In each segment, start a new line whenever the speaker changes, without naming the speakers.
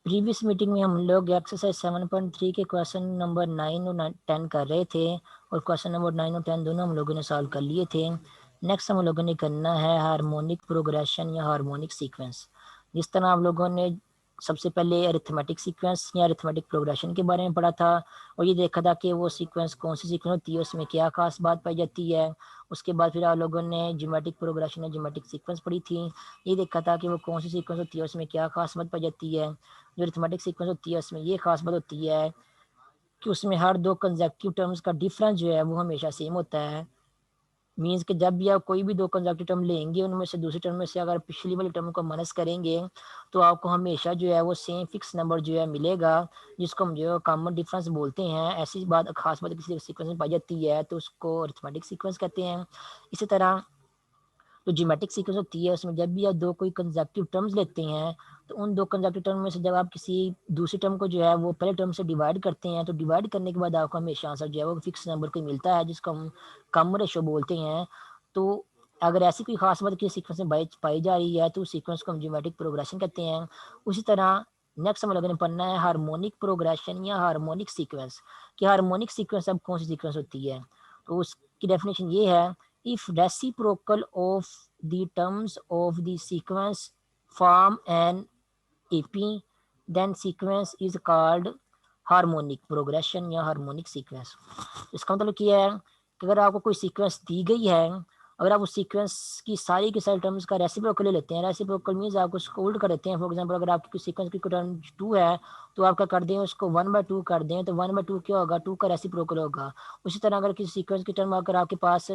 Previous meeting में हम लोग एक्सरसाइज 7.3 के क्वेश्चन नंबर 9 और 10 कर रहे थे और क्वेश्चन नंबर 9 और 10 दोनों हम लोगों ने सॉल्व कर लिए थे। नेक्स्ट हम लोगों ने करना है हार्मोनिक प्रोग्रेशन या हार्मोनिक सीक्वेंस। जिस तरह आप लोगों ने सबसे पहले अरिथमेटिक सीक्वेंस या अरिथमेटिक प्रोग्रेशन के बारे में पढ़ा था और ये देखा था कि वो सीक्वेंस कौन सी सीक्वेंस होती है, उसमें क्या खास बात पाई जाती है। उसके बाद फिर आप लोगों ने ज्योमेट्रिक प्रोग्रेशन या ज्योमेट्रिक सीक्वेंस पढ़ी थी। ये देखा था कि वो कौन सी सीक्वेंस होती है, उसमें क्या खास बात पाई जाती है। जो अरिथमेटिक सीक्वेंस होती है उसमें ये खास बात होती है कि उसमें हर दो कंसेक्यूटिव टर्म्स का डिफरेंस जो है वो हमेशा सेम होता है। मीन्स कि जब भी आप कोई भी दो कंसेक्यूटिव टर्म लेंगे उनमें से दूसरी टर्म में से अगर पिछली वाली टर्म को माइनस करेंगे तो आपको हमेशा जो है वो सेम फिक्स नंबर जो है मिलेगा, जिसको हम जो है कॉमन डिफरेंस बोलते हैं। ऐसी बात खास बात किसी सीक्वेंस में पाई जाती है तो उसको अरिथमेटिक सीक्वेंस कहते हैं। इसी तरह तो ज्योमेट्रिक सीक्वेंस होती है उसमें जब भी आप दो कोई कंसेक्यूटिव टर्म्स लेते हैं तो उन दो कंसेक्यूटिव टर्म में से जब आप किसी दूसरी टर्म को जो है वो पहले टर्म से डिवाइड करते हैं तो डिवाइड करने के बाद आपको हमेशा आंसर जो है वो फिक्स नंबर को मिलता है, जिसको हम कॉमन रेशो बोलते हैं। तो अगर ऐसी कोई खास बात किसी सीक्वेंस में पाई जा रही है तो उस सीक्वेंस को हम ज्योमेट्रिक प्रोग्रेशन कहते हैं। उसी तरह नेक्स्ट हम लोगों ने पढ़ना है हार्मोनिक प्रोग्रेशन या हार्मोनिक सीक्वेंस। कि हार्मोनिक सीक्वेंस अब कौन सी सीक्वेंस होती है, तो उसकी डेफिनेशन ये है, if reciprocal of the terms of the sequence form an AP, then sequence is called harmonic progression या हार्मोनिक सीक्वेंस। इसका मतलब क्या है कि अगर आपको कोई सीक्वेंस दी गई है, अगर आप उस सीक्वेंस की सारी टर्म्स का रेसिप्रोकल ले लेते हैं, रेसिप्रोकल मीन्स आप उसको उल्ट कर देते हैं। फॉर एग्जांपल अगर आपकी सीक्वेंस की टर्म 2 है तो आप क्या कर दें उसको 1/2 कर दें तो 1/2 क्या होगा, 2 का रेसिप्रोकल होगा। उसी तरह अगर किसी सीक्वेंस की टर्म अगर आपके पास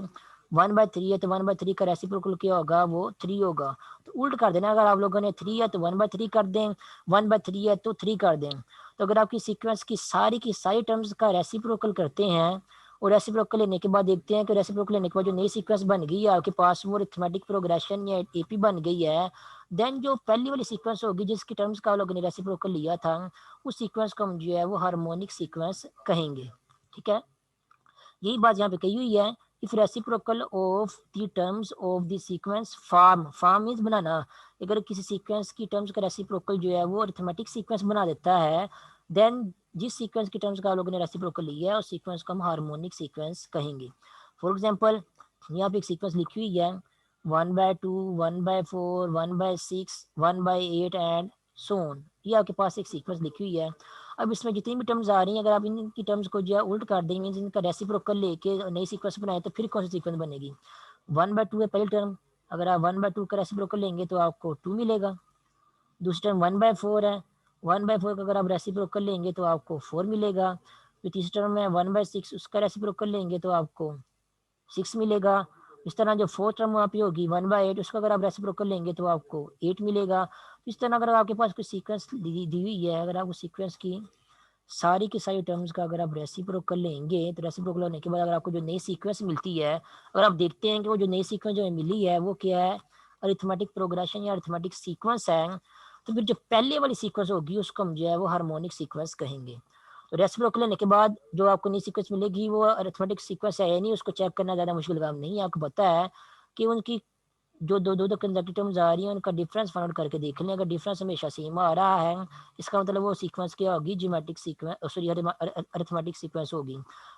1/3 है तो 1/3 का रेसिप्रोकल क्या होगा, वो 3 होगा। तो उल्ट कर देना, अगर आप लोगों ने 3 है तो 1/3 कर दें, 1/3 है तो 3 कर दें। तो अगर आपकी सीक्वेंस की सारी टर्म्स का रेसिप्रोकल करते हैं और रेसिप्रोकल लेने के बाद देखते हैं कि रेसिप्रोकल लेने के बाद जो नई सीक्वेंस बन गई है आपके पास वो अरिथमेटिक प्रोग्रेशन या एपी बन गई है, देन जो पहली वाली सीक्वेंस होगी जिसकी टर्म्स का लोगों ने रेसिप्रोकल लिया था उस सीक्वेंस को हम जो है वो हार्मोनिक सीक्वेंस कहेंगे। ठीक है, यही बात यहाँ पे कही हुई है। If reciprocal of the terms of the sequence form means बनाना, अगर किसी सीक्वेंस की टर्म्स का रेसिप्रोकल जो है वो अरिथमेटिक सीक्वेंस बना देता है, देन जिस सीक्वेंस की टर्म्स का आप लोगों ने रेसिप्रोकल लिया है उस सीक्वेंस को हम हार्मोनिक सीक्वेंस कहेंगे। फॉर एग्जाम्पल यहाँ पे एक सीक्वेंस लिखी हुई है 1/2, 1/4, 1/6, 1/8 एंड सो ऑन। ये आपके पास एक सीक्वेंस लिखी हुई है। अब इसमें जितनी भी टर्म्स आ रही हैं अगर आप इनकी टर्म्स को जो है उल्ट कर दें, मीन्स इनका रेसिप्रोकल लेके नई सीक्वेंस बनाए तो फिर कौन सी सीक्वेंस बनेगी। 1/2 है पहली टर्म, अगर आप 1/2 का रेसिप्रोकल लेंगे तो आपको 2 मिलेगा। दूसरी टर्म 1/4 है, 1/4 का अगर आप रेसिप्रोकल लेंगे तो आपको 4 मिलेगा। फिर तीसरी टर्म है 1/6, उसका रेसिप्रोकल लेंगे तो आपको 6 मिलेगा। इस तरह जो फोर्थ टर्म वहाँ पे होगी 1/8, उसका अगर आप रेसिप्रोकल लेंगे तो आपको 8 मिलेगा। इस तरह अगर आपके पास कोई सीक्वेंस दी हुई है, अगर आप उस सीक्वेंस की सारी टर्म्स का अगर आप रेसिप्रोकल लेंगे तो रेसिप्रोकल होने के बाद अगर आपको जो नई सीक्वेंस मिलती है, अगर आप देखते हैं कि वो जो नई सीक्वेंस जो मिली है वो क्या है, अरिथमेटिक प्रोग्रेशन या अरिथमेटिक सीक्वेंस है, तो फिर जो पहले वाली सीक्वेंस होगी उसको हम जो है वो हार्मोनिक सीक्वेंस कहेंगे। तो रेसिप्रोकल लेने के बाद जो आपको नई सीक्वेंस मिलेगी वो अरिथमेटिक सीक्वेंस है या नहीं, उसको चेक करना ज़्यादा मुश्किल काम नहीं है। आपको पता है कि उनकी जो दो दो दो कंसेक्यूटिव टर्म्स आ रही हैं उनका डिफरेंस फाइंड आउट करके देख लें। अगर डिफरेंस हमेशा सेम आ रहा है इसका मतलब वो सीक्वेंस क्या होगी, geometric sequence, sorry arithmetic sequence होगी।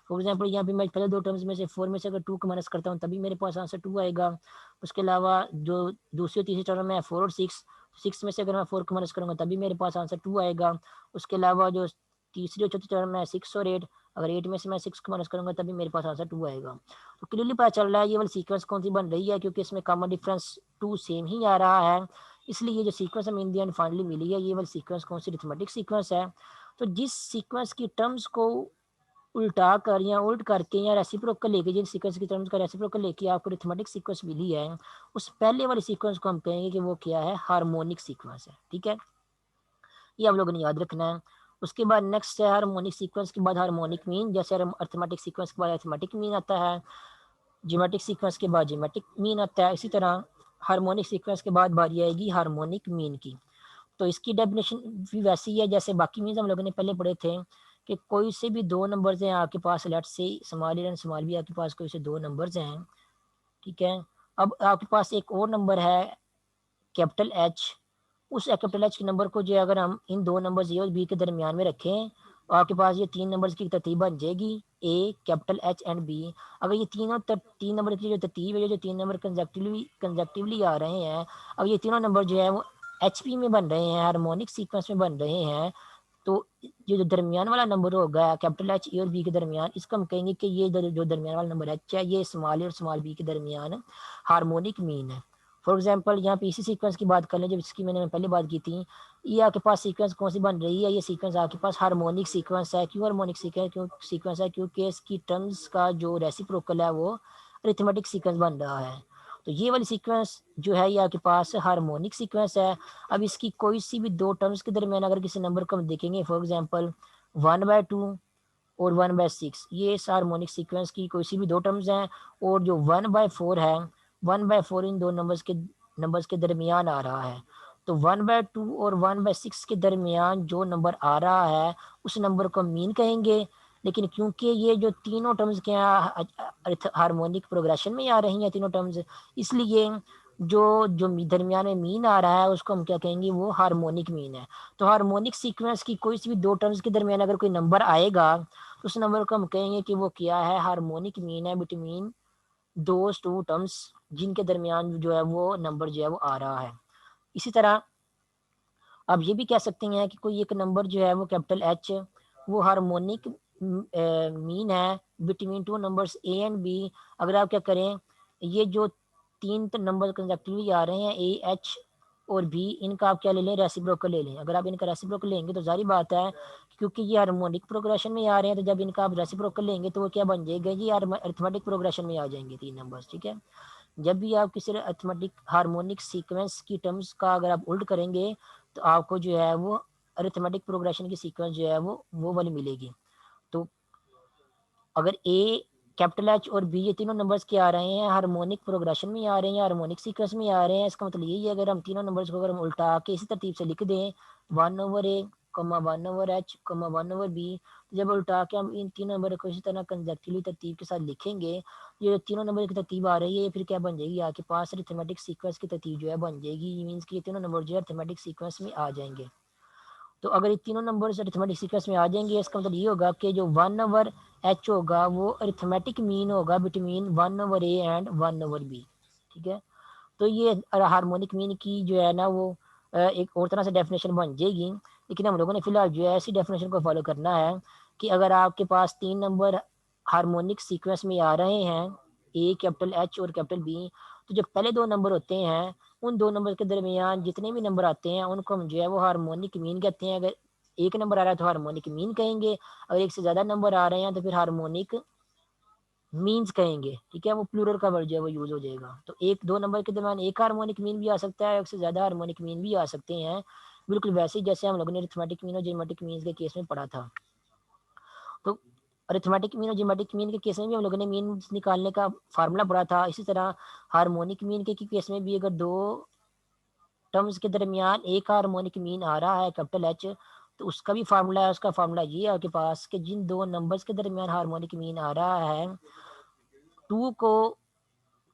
फॉर एग्जांपल यहाँ पे मैं पहले दो टर्म्स में से 4 में से अगर 2 को माइनस करता हूँ तभी मेरे पास आंसर 2 आएगा। उसके अलावा जो दूसरी और तीसरी टर्म है 4 और 6, 6 में से अगर मैं 4 को माइनस करूँगा तभी मेरे पास आंसर 2 आएगा। उसके अलावा जो तीसरी और चौथी टर्म है 6 और 8, अगर 8 में से मैं 6 को माइनस करूँगा तभी मेरे पास आंसर 2 आएगा। तो क्लियरली पता चल रहा है ये वाली सीक्वेंस कौन सी बन रही है, क्योंकि इसमें कॉमन डिफरेंस 2 सेम ही आ रहा है। इसलिए ये जो सीक्वेंस हमें इन दी एंड फाइनली मिली है ये वाली सीक्वेंस कौन सी, अरिथमेटिक सीक्वेंस है। तो जिस सीक्वेंस की टर्म्स को उल्टा कर या उल्ट करके या रेसिप्रोकल लेके, जिन सीक्वेंस की टर्म्स का रेसिप्रोकल लेके आपको अरिथमेटिक सीक्वेंस मिली है उस पहले वाली सीक्वेंस को हम कहेंगे कि वो क्या है, हार्मोनिक सीक्वेंस है। ठीक है, ये आप लोगों ने याद रखना है। उसके बाद नेक्स्ट है हार्मोनिक सीक्वेंस के बाद हार्मोनिक मीन। जैसे अर्थमेटिक सीक्वेंस के बाद अर्थमेटिक मीन आता है, ज्योमेट्रिक सीक्वेंस के बाद ज्योमेट्रिक मीन आता है, इसी तरह हार्मोनिक सीक्वेंस के बाद बारी आएगी हार्मोनिक मीन की। तो इसकी डेफिनेशन भी वैसी है जैसे बाकी मीन्स हम लोगों ने पहले पढ़े थे कि कोई से भी दो नंबर्स हैं आपके पास, लेट से स्मॉल एंड स्मॉल बी, आपके पास कोई से दो नंबर्स हैं। ठीक है, अब आपके पास एक और नंबर है कैपिटल एच, उस कैपिटल एच के नंबर को जो है अगर हम इन दो नंबर ए और बी के दरमियान में रखें तो आपके पास ये तीन नंबर्स की तरतीब बन जाएगी, ए कैपिटल एच एंड बी। अगर ये तीन नंबर की जो तरतीब है, जो तीन नंबर कंजेक्टिवली आ रहे हैं, अब ये तीनों नंबर जो है वो एच पी में बन रहे हैं, हार्मोनिक सीक्वेंस में बन रहे हैं, तो ये जो दरमियान वाला नंबर होगा कैपिटल एच ए और बी के दरमियान, इसको हम कहेंगे कि ये जो दरमियान वाला नंबर एच है ये स्मॉल ए और स्मॉल बी के दरमियान हार्मोनिक मीन है। फॉर एग्जाम्पल यहाँ पे इसी सीक्वेंस की बात कर लें जब इसकी मैंने पहले बात की थी, ये आपके पास सीक्वेंस कौन सी बन रही है, ये सीक्वेंस आपके पास हार्मोनिक सीक्वेंस है। क्यों हार्मोनिक सीक्वेंस है? क्योंकि इसकी टर्म्स का जो रेसिप्रोकल है वो अरिथमेटिक सीक्वेंस बन रहा है। तो ये वाली सीक्वेंस जो है ये आपके पास हार्मोनिक सीक्वेंस है। अब इसकी कोई सी भी दो टर्म्स के दरमियान अगर किसी नंबर को हम देखेंगे, फॉर एग्जांपल 1/2 और 1/6, ये इस हार्मोनिक सीक्वेंस की कोई सी भी दो टर्म्स हैं, और जो 1/4 है, 1/4 इन दो नंबर्स के दरमियान आ रहा है। तो 1/2 और 1/6 के दरमियान जो नंबर आ रहा है उस नंबर को मीन कहेंगे। लेकिन क्योंकि ये जो तीनों टर्म्स के हार्मोनिक प्रोग्रेशन में आ रही हैं तीनों टर्म्स, इसलिए जो जो दरमियान में मीन आ रहा है उसको हम क्या कहेंगे, वो हार्मोनिक मीन है। तो हार्मोनिक सीक्वेंस की कोई सी भी दो टर्म्स के दरमियान अगर कोई नंबर आएगा तो उस नंबर को हम कहेंगे कि वो क्या है, हार्मोनिक मीन है बिटवीन दोज टू टर्म्स, जिनके दरमियान जो है वो नंबर जो है वो आ रहा है। इसी तरह आप ये भी कह सकते हैं कि कोई एक नंबर जो है वो कैपिटल एच, वो हार्मोनिक मीन है between two numbers a and b. अगर आप क्या करें, ये जो तीन नंबर कंजेक्टिवली आ रहे हैं ए एच और बी, इनका आप क्या ले लें, रेसिप्रोकल ले लें। अगर आप इनका रेसिप्रोकल लेंगे तो जारी बात है क्योंकि ये हार्मोनिक प्रोग्रेशन में आ रहे हैं, तो जब इनका आप रेसिप्रोकल लेंगे तो वो क्या बन जाएगा, ये अरिथमेटिक प्रोग्रेशन में आ जाएंगे तीन नंबर्स। ठीक है, जब भी आप किसी अरिथमेटिक हार्मोनिक सीक्वेंस की टर्म्स का अगर आप उल्ट करेंगे तो आपको जो है वो अरिथमेटिक प्रोग्रेशन की सीक्वेंस जो है वो वाली मिलेगी। तो अगर ए कैपिटल एच और बी ये तीनों नंबर्स के आ रहे हैं, हार्मोनिक प्रोग्रेशन में आ रहे हैं, हार्मोनिक सीक्वेंस में आ रहे हैं, इसका मतलब यही है अगर हम तीनों नंबर्स को अगर हम उल्टा के इसी तरतीब से लिख दें, 1/a, 1/h, 1/b, तो जब उल्टा के हम इन तीनों नंबर को इसी तरह कंजेक्टिवली तरतीब के साथ लिखेंगे, ये तीनों नंबर की तरतीब आ रही है फिर क्या बन जाएगी, आपके पास अरिथमेटिक सीक्वेंस की तरतीब जो है बन जाएगी। मीन्स कि ये तीनों नंबर जो है अरिथमेटिक सीक्वेंस में आ जाएंगे। तो अगर ये तीनों नंबर अरिथमेटिक सीक्वेंस में आ जाएंगे, इसका मतलब ये होगा कि जो 1/h होगा वो अरिथमेटिक मीन होगा बिटवीन 1/a एंड 1/b। ठीक है, तो ये हार्मोनिक मीन की जो है ना वो एक और तरह से डेफिनेशन बन जाएगी। लेकिन हम लोगों ने फिलहाल जो है ऐसी डेफिनेशन को फॉलो करना है कि अगर आपके पास तीन नंबर हार्मोनिक सीक्वेंस में आ रहे हैं, ए कैपिटल एच और कैपिटल बी, तो जो पहले दो नंबर होते हैं उन दो नंबर के दरमियान जितने भी नंबर आते हैं उनको हम जो है वो हार्मोनिक मीन कहते हैं। अगर एक नंबर आ रहा है तो हार्मोनिक मीन कहेंगे, अगर एक से ज़्यादा नंबर आ रहे हैं तो फिर हार्मोनिक मीन्स कहेंगे। ठीक है, वो प्लूरल का वर्ड जो है वो यूज हो जाएगा। तो एक दो नंबर के दरमियान एक हार्मोनिक मीन भी आ सकता है, एक से ज़्यादा हार्मोनिक मीन भी आ सकते हैं, बिल्कुल वैसे ही जैसे हम लोगों ने अरिथमेटिक मीन और जियोमेट्रिक मीन के केस में पढ़ा था। तो अरिथमेटिक मीन और जियोमेट्रिक मीन के केस में भी हम लोगों ने मीन निकालने का फार्मूला पढ़ा था। इसी तरह हार्मोनिक मीन के केस में भी अगर दो टर्म्स के दरमियान एक हार्मोनिक मीन आ रहा है कैपिटल एच, तो उसका भी फार्मूला है। उसका फार्मूला ये है आपके पास कि जिन दो नंबर्स के दरमियान हार्मोनिक मीन आ रहा है, टू को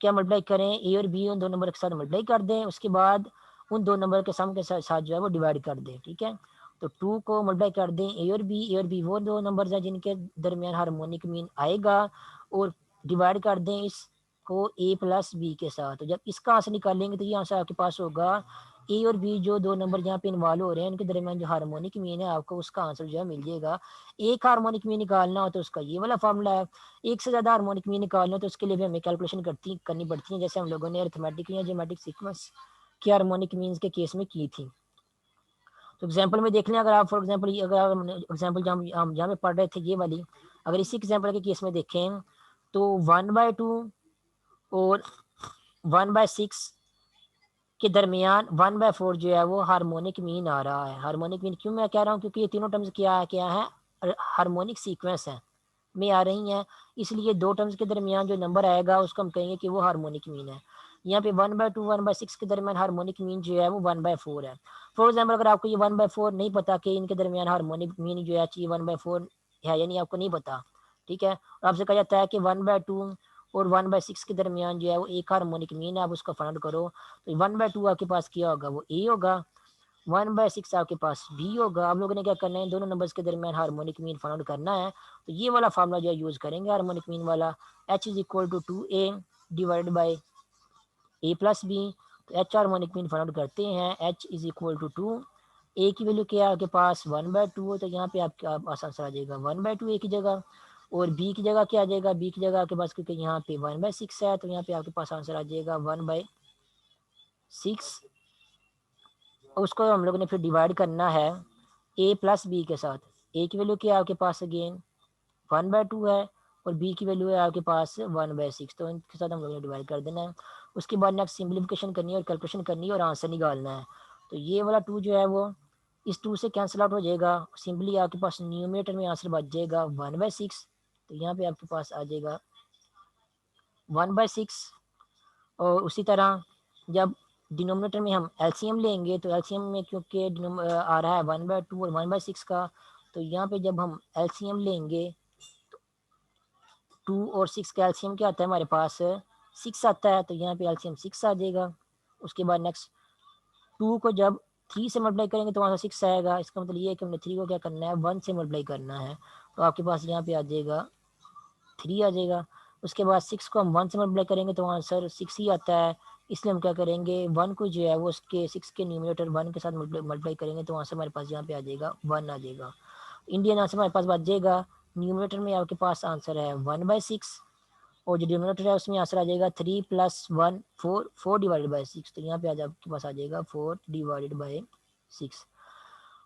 क्या मल्टीप्लाई करें, ए और बी उन दो नंबर के साथ मल्टीप्लाई कर दें, उसके बाद उन दो नंबर के सम के साथ जो है वो डिवाइड कर दें। ठीक है, तो टू को मल्टीप्लाई कर दें ए और बी वो दो नंबर हैं जिनके दरमियान हार्मोनिक मीन आएगा, और डिवाइड कर दें इसको ए प्लस बी के साथ। तो जब इसका आंसर निकालेंगे तो ये आंसर आपके पास होगा ए और बी जो दो नंबर यहाँ पे इन्वॉल्व हो रहे हैं उनके दरमियान जो हार्मोनिक मीन है, आपको उसका आंसर जो है मिल जाएगा। एक हार्मोनिक मीन निकालना हो तो उसका ये वाला फार्मूला है, एक से ज़्यादा हार्मोनिक मीन निकालना हो तो उसके लिए भी हमें कैलकुलेशन करनी पड़ती है, जैसे हम लोगों ने अरिथमेटिक या जियोमेट्रिक सीक्वेंस की हार्मोनिक मीन्स के केस में की थी। तो एग्जाम्पल में देख लें, अगर आप फॉर एग्जाम्पल अगर एग्जाम्पल हम जहाँ पे पढ़ रहे थे ये वाली, अगर इसी एग्जाम्पल के केस में देखें तो 1/2 और 1/6 के दरमियान 1/4 जो है वो हार्मोनिक मीन आ रहा है। हार्मोनिक मीन क्यों मैं कह रहा हूँ, क्योंकि ये तीनों टर्म्स क्या है, हार्मोनिक सीक्वेंस है में आ रही हैं, इसलिए दो टर्म्स के दरमियान जो नंबर आएगा उसको हम कहेंगे कि वो हार्मोनिक मीन है। यहाँ पे 1/2 1/6 के दरमियान हार्मोनिक मीन जो है वो 1/4 है। फॉर एग्जाम्पल अगर आपको ये 1/4 नहीं पता कि इनके दरमियान हार्मोनिक मीन जो है चाहिए 1/4 है, यानी आपको नहीं पता, ठीक है, और आपसे कहा जाता है कि 1/2 और 1/6 के दरमियान जो है वो एक हार्मोनिक मीन है, आप उसको फाइंड करो, तो 1/2 आपके पास क्या होगा, वो ए होगा। 1/6 आपके पास भी होगा। आप लोगों ने क्या करना है, दोनों नंबर्स के दरमियान हार्मोनिक मीन फाइंड आउट करना है। तो ये वाला फार्मूला जो है यूज़ करेंगे हार्मोनिक मीन वाला, h is equal to 2a divided by a plus b. तो h harmonic mean find out करते हैं, h is equal to 2, a की वैल्यू क्या है आपके पास 1/2 है, तो यहाँ पे आपका आसान सा आ जाएगा 1/2 ए की जगह। और बी की जगह क्या आ जाएगा, बी की जगह आपके पास क्योंकि यहाँ पे 1/6 है, तो यहाँ पे आपके पास आंसर आ जाएगा 1/6। उसको हम लोगों ने फिर डिवाइड करना है ए प्लस बी के साथ। ए की वैल्यू क्या है आपके पास अगेन 1/2 है, और बी की वैल्यू है आपके पास 1/6, तो इनके साथ हम लोगों ने डिवाइड कर देना है। उसके बाद नेक्स्ट सिंप्लीफिकेशन करनी है और कैलकुलेशन करनी है और आंसर निकालना है। तो ये वाला 2 जो है वो इस 2 से कैंसिल आउट हो जाएगा, सिंपली आपके पास न्यूमरेटर में आंसर बच जाएगा 1/6। तो यहाँ पे आपके पास आ जाएगा 1/6। और उसी तरह जब डिनोमिनेटर में हम एलसीएम लेंगे, तो एलसीएम में क्योंकि आ रहा है 1/2 और 1/6 का, तो यहाँ पे जब हम एलसीएम लेंगे 2 और 6 का एलसीएम क्या आता है हमारे पास 6 आता है, तो यहाँ पे एलसीएम 6 आ जाएगा। उसके बाद नेक्स्ट 2 को जब 3 से मल्टीप्लाई करेंगे तो वहाँ से 6 आएगा। इसका मतलब ये है कि हमने 3 को क्या करना है 1 से मल्टीप्लाई करना है, तो आपके पास यहाँ पे आ जाएगा 3 आ जाएगा। उसके बाद 6 को हम 1 से मल्टीप्लाई करेंगे तो आंसर 6 ही आता है। इसलिए हम क्या करेंगे 1 को जो है वो उसके 6 के न्यूमरेटर 1 के साथ मल्टीप्लाई करेंगे, तो आंसर हमारे पास यहाँ पे आ जाएगा 1 आ जाएगा। इंडियन आंसर हमारे पास बच जाएगा। न्यूमरेटर में आपके पास आंसर है 1/6, और जो डिनोमिनेटर है उसमें आंसर आ जाएगा 3 + 1 4, 4 डिवाइडेड बाई 6। तो यहाँ पे आज आपके पास आ जाएगा 4 डिवाइडेड बाई 6।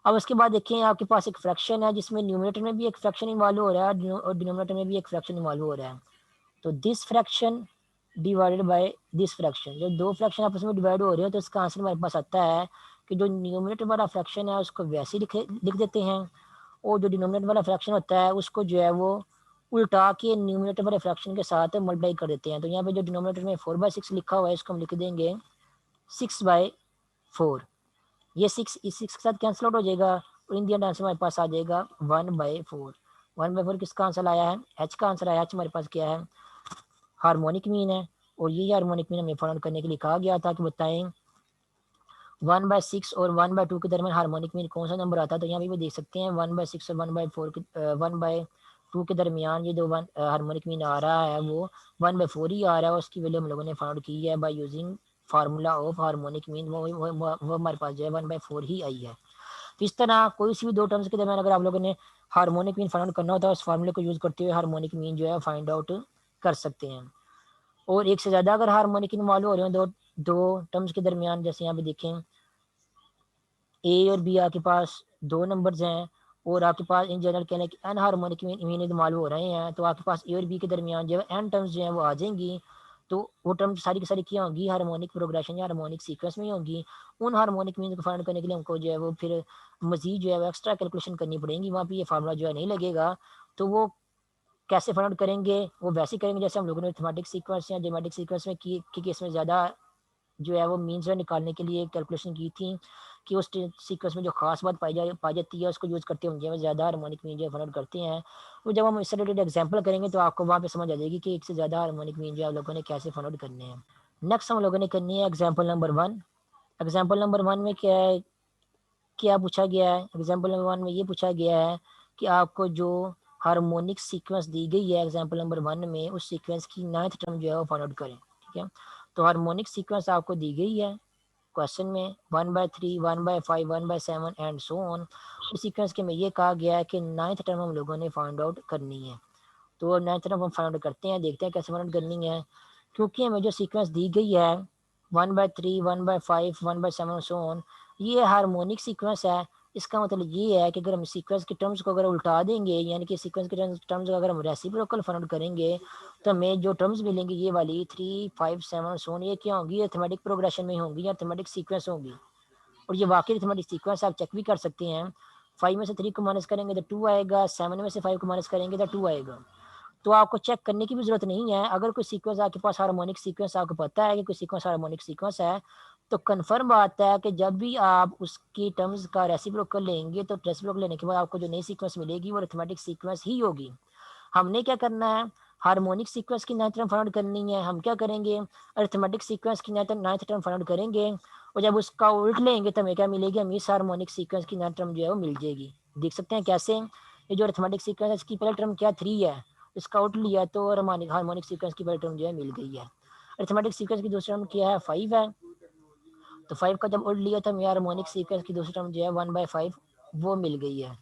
अब उसके बाद देखें आपके पास एक फ्रैक्शन है जिसमें न्यूमरेटर में भी एक फ्रैक्शन इन्वॉल्व हो रहा है और डिनोमिनेटर में भी एक फ्रैक्शन इन्वॉल्व हो रहा है। तो this fraction divided by this fraction, जब दो फ्रैक्शन आपस में डिवाइड हो रहे हो तो इसका आंसर हमारे पास आता है कि जो न्यूमरेटर वाला फ्रैक्शन है उसको वैसे लिख देते हैं, और जो डिनोमिनेटर वाला फ्रैक्शन होता है उसको जो है वो उल्टा के न्यूमरेटर वाले फ्रैक्शन के साथ मल्टीप्लाई कर देते हैं। तो यहाँ पे जो डिनोमिनेटर में 4/6 लिखा हुआ है इसको हम लिख देंगे 6/4। ये 6 इस 6 के साथ कैंसिल आउट हो जाएगा, और इन दी एंड आंसर हमारे पास आ जाएगा 1/4। 1/4 किसका आंसर आया है, एच का आंसर आया। एच हमारे पास क्या है, हार्मोनिक मीन है। और ये हार्मोनिक मीन हमें फाइंड करने के लिए कहा गया था कि बताएं 1/6 और 1/2 के दरमियान हार्मोनिक मीन कौन सा नंबर आता है। तो यहाँ भी देख सकते हैं 1/6 और 1/2 के दरमियान ये जो हार्मोनिक मीन आ रहा है वो 1/4 ही आ रहा है। उसकी वैल्यू हम लोगों ने फाइंड की है by using formula of harmonic mean, वो हमारे पास जो है 1/4 ही आई है। तो इस तरह कोई सी भी दो टर्म्स के दरमियान अगर आप लोगों ने हार्मोनिक मीन फाइंड आउट करना होता है, उस फार्मूले को यूज करते हुए हार्मोनिक मीन जो है फाइंड आउट कर सकते हैं। और एक से ज़्यादा अगर हार्मोनिक इन्वॉल्व हो रहे हो दो दो टर्म्स के दरमियान, जैसे यहाँ पे देखें ए और बी आपके पास दो नंबर्स हैं, और आपके पास इन जनरल कहने की एन हार्मोनिक मीन इन्वॉल्व हो रहे हैं, तो आपके पास ए और बी के दरमियान जो है एन टर्म्स जो हैं वो आ जाएंगी। तो वो टर्म्स सारी की सारी क्या होंगी, हार्मोनिक प्रोग्रेशन या हार्मोनिक सीक्वेंस में ही होंगी। उन हार्मोनिक मीन को फाइंड करने के लिए हमको जो है वो फिर मजीद जो है वो एक्स्ट्रा कैलकुलेशन करनी पड़ेगी, वहाँ पे ये फार्मूला जो है नहीं लगेगा। तो वो कैसे फाइंड आउट करेंगे, वो वैसे करेंगे जैसे हम लोगों ने थीमेटिक सीक्वेंस या जेमेटिक सीक्वेंस में की कि इसमें ज़्यादा जो है वो मीन्स निकालने के लिए कैलकुलेशन की थी कि उस सीक्वेंस में जो खास बात पाई जाती है उसको यूज़ करते हुए जो ज़्यादा हार्मोनिक मीन जो है फाइंड आउट करते हैं। तो जब हम इससे रिलेटेड एग्जाम्पल करेंगे तो आपको वहाँ पे समझ आ जाएगी कि एक से ज़्यादा हार्मोनिक मीन जो है आप लोगों ने कैसे फाइंड आउट करने हैं। नेक्स्ट हम लोगों ने करनी है एग्जाम्पल नंबर 1। एग्जाम्पल नंबर 1 में क्या है, क्या पूछा गया है, एग्जाम्पल नंबर 1 में ये पूछा गया है कि आपको जो हार्मोनिक सीक्वेंस दी गई है एग्जाम्पल नंबर 1 में, उस सीक्वेंस की 9th टर्म जो है वो फाइंड आउट करें। ठीक है, तो हार्मोनिक सीक्वेंस आपको दी गई है क्वेश्चन में 1/3, 1/5, 1/7 एंड सो ऑन। उस सीक्वेंस के में ये कहा गया है कि 9th टर्म हम लोगों ने फाइंड आउट करनी है। तो 9th टर्म हम फाइंड आउट करते हैं, देखते हैं कैसे फाइंड आउट करनी है। क्योंकि हमें जो सीक्वेंस दी गई है 1/3, 1/5, 1/7 सो ऑन, ये हार्मोनिक सीक्वेंस है। इसका मतलब ये है कि अगर हम सीक्वेंस के टर्म्स को अगर उल्टा देंगे, यानी कि सीक्वेंस के टर्म्स का अगर हम रेसिप्रोकल फाइंड आउट करेंगे, तो हमें जो टर्म्स मिलेंगी ये वाली 3, 5, 7 सो ऑन, ये क्या होंगी, ये थीमेटिक प्रोग्रेशन में होंगी या थीमेटिक सीक्वेंस होंगी। और ये वाकई थीमेटिक सीक्वेंस आप चेक भी कर सकते हैं। 5 में से 3 को माइनस करेंगे तो 2 आएगा, 7 में से 5 को माइनस करेंगे तो 2 आएगा। तो आपको चेक करने की भी जरूरत नहीं है। अगर कोई सीक्वेंस आपके पास हार्मोनिक सीक्वेंस आपको पता है कि कोई सीक्वेंस हार्मोनिक सीक्वेंस है, तो कन्फर्म बात है कि जब भी आप उसकी टर्म्स का रेसिप्रोकल लेंगे तो रेसिप्रोकल लेने के बाद आपको जो नई सीक्वेंस मिलेगी वो अरिथमेटिक सीक्वेंस ही होगी। हमने क्या करना है, हार्मोनिक सीक्वेंस की नाइन्थ टर्म फाइंड आउट करनी है, हम क्या करेंगे, अरिथमेटिक सीक्वेंस की नाइन्थ टर्म फाइंड आउट करेंगे, और जब उसका उल्ट लेंगे तो हमें क्या मिलेगी, हमें इस हार्मोनिक सीक्वेंस की नाइन्थ टर्म जो है वो मिल जाएगी। देख सकते हैं कैसे, ये जो अरिथमेटिक सीक्वेंस है इसकी पहले टर्म क्या 3 है, इसका उल्ट लिया तो हार्मोनिक सीक्वेंस की पहले टर्म जो है मिल गई है। अरिथमेटिक सीक्वेंस की दूसरी टर्म क्या है 5 है, तो 5 का जब उल्ट लिया तो हमें हार्मोनिक सीक्वेंस की दूसरी टर्म जो है 1/5 वो मिल गई है।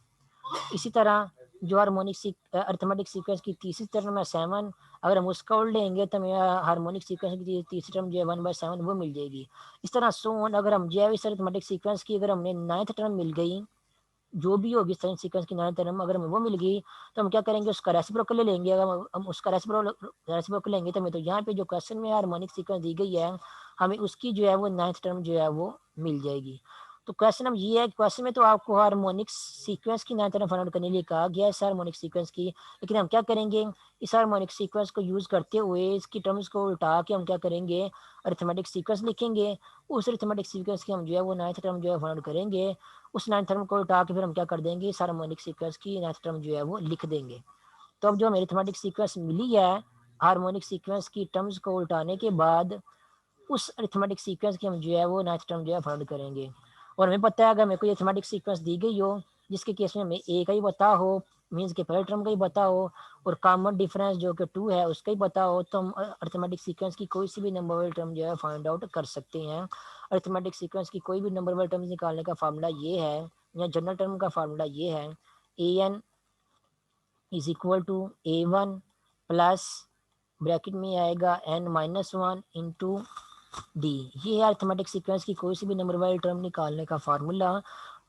इसी तरह जो हार्मोनिक अरिथमेटिक सीक्वेंस की तीसरी टर्म है 7, अगर हम उसका उल्ट लेंगे तो हमें हार्मोनिक सीक्वेंस की तीसरी टर्म जो है 1/7 वो मिल जाएगी। इस तरह सोन अगर हम जो है इस अरिथमेटिक सीक्वेंस की अगर हमें 9th टर्म मिल गई, जो भी होगी साइन सीक्वेंस की 9th टर्म अगर हमें वो मिल गई तो हम क्या करेंगे, उसका रेसिप्रोकल ले लेंगे। अगर हम उसका रेसिप्रोकल लेंगे तो हमें तो यहाँ पे जो क्वेश्चन में हार्मोनिक सीक्वेंस दी गई है हमें उसकी जो है वो 9th टर्म जो है वो मिल जाएगी। तो क्वेश्चन अब ये है, क्वेश्चन में तो आपको हार्मोनिक सीक्वेंस की 9th टर्म फाइंड आउट करने के लिए कहा गया है इस हार्मोनिक सीक्वेंस की, लेकिन हम क्या करेंगे, इस हार्मोनिक सीक्वेंस को यूज करते हुए इसकी टर्म्स को उल्टा के हम क्या करेंगे, अरिथमेटिक सीक्वेंस लिखेंगे। उस अरिथमेटिक सीक्वेंस की हम जो है वो 9th टर्म जो है फाइंड आउट करेंगे, उस 9th टर्म को उल्टा के फिर हम क्या कर देंगे, इस हार्मोनिक सीक्वेंस की 9th टर्म जो है वो लिख देंगे। तो अब जो हमें अरिथमेटिक सीक्वेंस मिली है, हार्मोनिक सीक्वेंस की टर्म्स को उल्टाने के बाद उस अरिथमेटिक सीक्वेंस की हम जो है वो 9th टर्म जो है फाइंड करेंगे। और हमें पता है अगर हमें कोई अरिथमेटिक सीक्वेंस दी गई हो जिसके केस में हमें ए का ही पता हो, मीन्स के पहले टर्म का ही पता हो, और कॉमन डिफरेंस जो कि 2 है उसका ही पता हो, तो हम अरिथमेटिक सीक्वेंस की कोई सी भी नंबर वाली टर्म जो है फाइंड आउट कर सकते हैं। अरिथमेटिक सीक्वेंस की कोई भी नंबर वाली टर्म निकालने का फार्मूला ये है, या जनरल टर्म का फार्मूला ये है, a n is equal to a one plus bracket में आएगा n-1 इंटू डी। ये है अरिथमेटिक सीक्वेंस की कोई सी भी नंबर वाली टर्म निकालने का फार्मूला।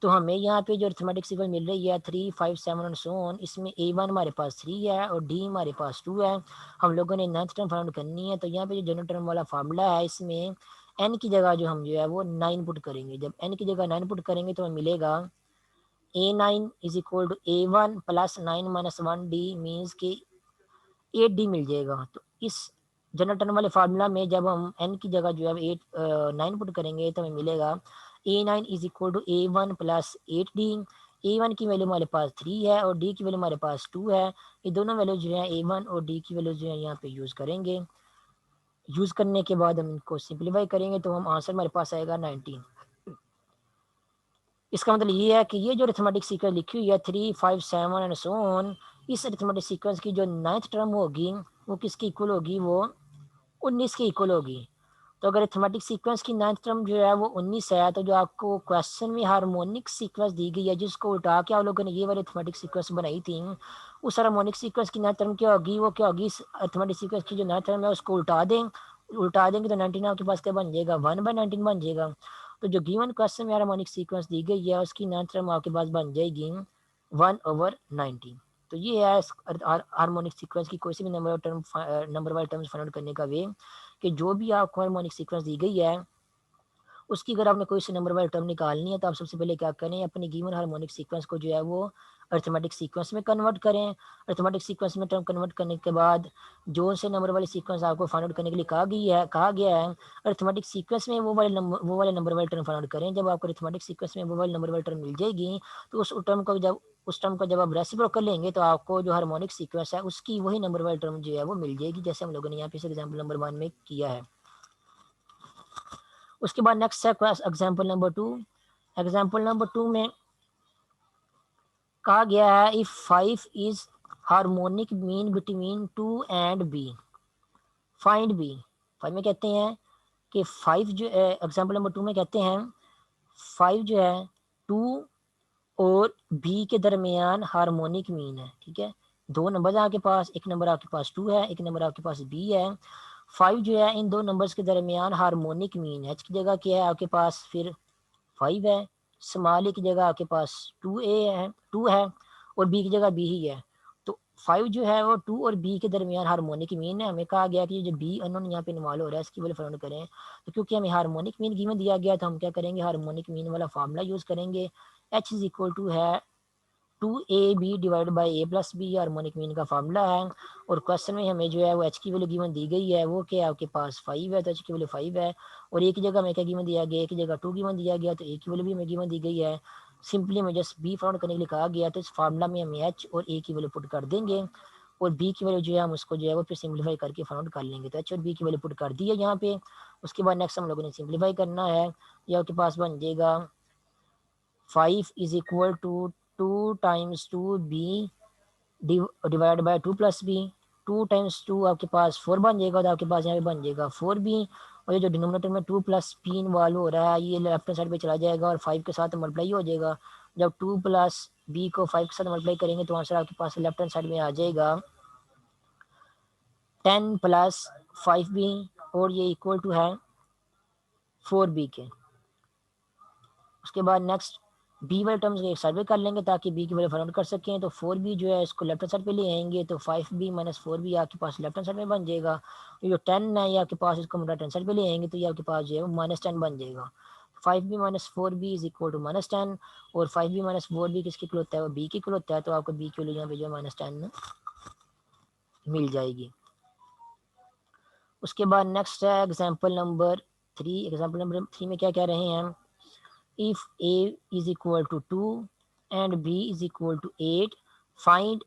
तो हमें यहाँ पे जो अरिथमेटिक सीक्वेंस मिल रही है 3, 5, 7 और सो ऑन, इसमें a1 हमारे पास 3 है और d हमारे पास 2 है। हम लोगों ने 9th टर्म फाइंड करनी है, तो यहाँ पे जो जनरल टर्म वाला फार्मूला है इसमें n की जगह जो हम जो है वो 9 पुट करेंगे। जब n की जगह 9 पुट करेंगे तो हमें मिलेगा a9 is equal to a1 plus 9-1 d, means की 8d मिल जाएगा। तो इस जनरल टर्म वाले फार्मूला में जब हम n की जगह जो है 9 पुट करेंगे तो हमें मिलेगा a9 is equal to a1 plus 8d। a1 की वैल्यू हमारे पास 3 है और d की वैल्यू हमारे पास 2 है। ये दोनों वैल्यू जो है a1 और d की वैल्यू जो है यहाँ पे यूज़ करेंगे। यूज़ करने के बाद हम इनको सिंप्लीफाई करेंगे तो हम आंसर हमारे पास आएगा 19। इसका मतलब ये है कि ये जो अरिथमेटिक सीक्वेंस लिखी हुई है 3, 5, 7 एंड सो ऑन, इस अरिथमेटिक सीक्वेंस की जो 9th टर्म होगी वो किसकी इक्वल होगी, वो 19 की इक्वल होगी। तो अगर अरिथमेटिक सीक्वेंस की 9th टर्म जो है वो 19 है, तो जो आपको क्वेश्चन में हार्मोनिक सीक्वेंस दी गई है जिसको उल्टा के आप लोगों ने ये वाली अरिथमेटिक सीक्वेंस बनाई थी, उस हार्मोनिक सीक्वेंस की 9th टर्म क्या होगी, वो क्या होगी, इस अरिथमेटिक सीक्वेंस की जो 9th टर्म है उसको उल्टा दें, उल्टा देंगे तो 19 आपके पास क्या बन जाएगा, 1/19 बन जाएगा। तो जो गिवन क्वेश्चन में हार्मोनिक सीक्वेंस दी गई है उसकी 9th टर्म आपके पास बन जाएगी 1/19। तो ये है हार्मोनिक सीक्वेंस की कोई सी भी नंबर वाले टर्म्स फाइंड आउट करने का वे, कि जो भी आपको हार्मोनिक सीक्वेंस दी गई है उसकी अगर आपने कोई सी नंबर वाली टर्म निकालनी है तो आप सबसे पहले क्या करें, अपनी गिवन हार्मोनिक सीक्वेंस को जो है वो अरिथमेटिक सीक्वेंस में कन्वर्ट करें। अरिथमेटिक सीक्वेंस में टर्म कन्वर्ट करने के बाद जो से नंबर वाली सीक्वेंस आपको फाइंड आउट करने के लिए कहा गया है, अरिथमेटिक सीक्वेंस में वो वाले नंबर वाली टर्म फाइंड आउट करें। जब आपको अरिथमेटिक सीक्वेंस में वो वाली नंबर वाली टर्म मिल जाएगी तो उस टर्म को जब आप रेसिप्रोकल लेंगे तो आपको जो हार्मोनिक सीक्वेंस है उसकी वही नंबर वाली टर्म जो है वो मिल जाएगी, जैसे हम लोगों ने यहाँ पे एग्जाम्पल नंबर 1 में किया है। उसके बाद नेक्स्ट है class example number 2। Example number 2 में कहा गया है if 5 is harmonic mean between 2 and b, find b. 5 में कहते हैं कि 5 जो एग्जाम्पल नंबर 2 में कहते हैं 5 जो है 2 और बी के दरमियान हार्मोनिक मीन है। ठीक है, दो नंबर आपके पास, एक नंबर आपके पास 2 है, एक नंबर आपके पास बी है। 5 जो है इन दो नंबर्स के दरमियान हार्मोनिक मीन है। एच की जगह क्या है आपके पास, फिर 5 है, स्मॉल ए की जगह आपके पास 2 है और बी की जगह बी ही है। तो 5 जो है वो 2 और बी के दरमियान हार्मोनिक मीन है। हमें कहा गया कि जो बी अननोन यहाँ पे इन्वॉल्व हो रहा है इसकी वैल्यू फाइंड करें। तो क्योंकि हमें हार्मोनिक मीन गिवन दिया गया तो हम क्या करेंगे, हार्मोनिक मीन वाला फार्मूला यूज करेंगे। एच इज इक्वल टू है 2ab divide by a plus b, harmonic mean का फार्मूला है। और क्वेश्चन में हमें जो है वो एच की वैल्यू गिवन दी गई है, वो क्या आपके पास 5 है, तो एच की वैल्यू 5 है। और ए की जगह हमें क्या गिवन दिया गया, ए की जगह 2 गिवन दिया गया, तो ए की वैल्यू भी हमें गिवन दी गई है। सिंपली हमें जस्ट बी फाउंड करने के लिए कहा गया, तो इस फार्मूला में हम एच और ए की वैल्यू पुट कर देंगे। और बी की वैल्यू जो है हम उसको जो है वो फिर सिंप्लीफाई करके फाइंड आउट कर लेंगे। तो एच और बी की वैल्यू पुट कर दी है यहाँ पे। उसके बाद नेक्स्ट हम लोगों ने सिंप्लीफाई करना है। ये आपके पास बन जाएगा 5 is equal to 2 times 2b divide by 2 plus b. 2 times 2 आपके पास 4 बन जाएगा, तो आपके पास यहाँ पे बन जाएगा 4b। और ये जो डिनोमिनेटर में 2 प्लस बी इन्वॉल्व हो रहा है ये लेफ्ट हैंड साइड पे चला जाएगा और 5 के साथ मल्टीप्लाई हो जाएगा। जब 2 प्लस बी को 5 के साथ मल्टीप्लाई करेंगे तो आंसर आपके पास लेफ्ट हैंड साइड में आ जाएगा 10 प्लस 5b, और ये इक्वल टू है 4b के। उसके बाद नेक्स्ट बी वाले टर्म्स एक साइड पे कर लेंगे ताकि बी की वैल्यू फाइंड आउट कर सकें। तो 4b जो है इसको लेफ्ट हैंड साइड पे ले आएंगे तो 5b माइनस 4b आपके पास लेफ्ट हैंड साइड में बन जाएगा। ये जो 10 है ये आपके पास इसको राइट हैंड साइड पे ले आएंगे तो ये आपके पास जो है -10 बन जाएगा। 5b minus 4b is equal to -10, और 5b माइनस 4b किसकी इक्वल होता है, वो बी की इक्वल होता है। तो आपको बी की वैल्यू यहाँ पे जो है -10 मिल जाएगी। उसके बाद नेक्स्ट है एग्जाम्पल नंबर 3। एग्जाम्पल नंबर 3 में क्या कह रहे हैं हम, if a is equal to 2 and b is equal to 8 find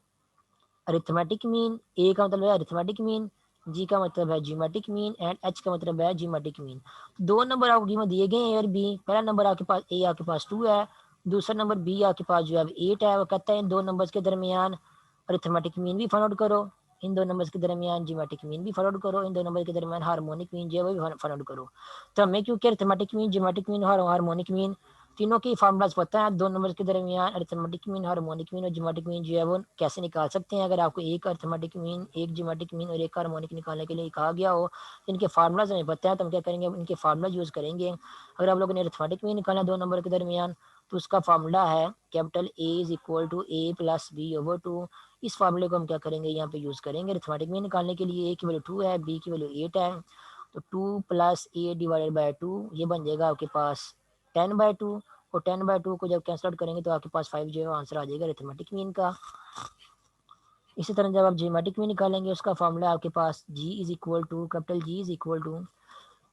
arithmetic mean. A का मतलब है अरिथमेटिक मीन, जी का मतलब है जीमेटिक मीन, एंड एच का मतलब है जीमेटिक मीन। दो नंबर आपको गिवन दिए गए ए और बी। पहला नंबर आपके पास ए आपके पास 2 है, दूसरा नंबर बी आपके पास जो है 8 है। वो कहता है इन दो नंबर्स के दरमियान अरिथमेटिक मीन भी फाइंड आउट करो, इन दो नंबर्स के दरमियान जीमेटिक मीन भी फाइंड आउट करो, इन दो नंबर के दरमियान हार्मोनिक मीन जो है वो भी फाइंड आउट करो। तो हमें क्योंकि अरिथमेटिक मीन, जीमेटिक मीन और हार्मोनिक मीन तीनों की फार्मूलाज पता है, दो नंबर के दरमियान अरिथमेटिक मीन, हार्मोनिक मीन और जियोमेट्रिक मीन जो है वो कैसे निकाल सकते हैं। अगर आपको एक अरिथमेटिक मीन, एक जियोमेट्रिक मीन और एक हार्मोनिक निकालने के लिए कहा गया हो, इनके फार्मूलाज हमें पता है तो हम क्या करेंगे, इनके फार्मूला यूज़ करेंगे। अगर आप लोगों ने अरिथमेटिक मीन निकालना दो नंबर के दरमियान तो उसका फार्मूला है capital a is equal to a plus b over 2। इस फार्मूले को हम क्या करेंगे, यहाँ पे यूज़ करेंगे। अरिथमेटिक मीन निकालने के लिए ए की वैल्यू 2 है, बी की वैल्यू 8 है, तो 2 प्लस ए डिवाइडेड बाई 2 ये बन जाएगा आपके पास 10/2। और 10/2 को जब कैंसिल आउट करेंगे तो आपके पास 5 जो है आंसर आ जाएगा अरिथमेटिक मीन का। इसी तरह जब आप जीमेटिक मीन निकालेंगे उसका फॉर्मूला आपके पास g is equal to capital g is equal to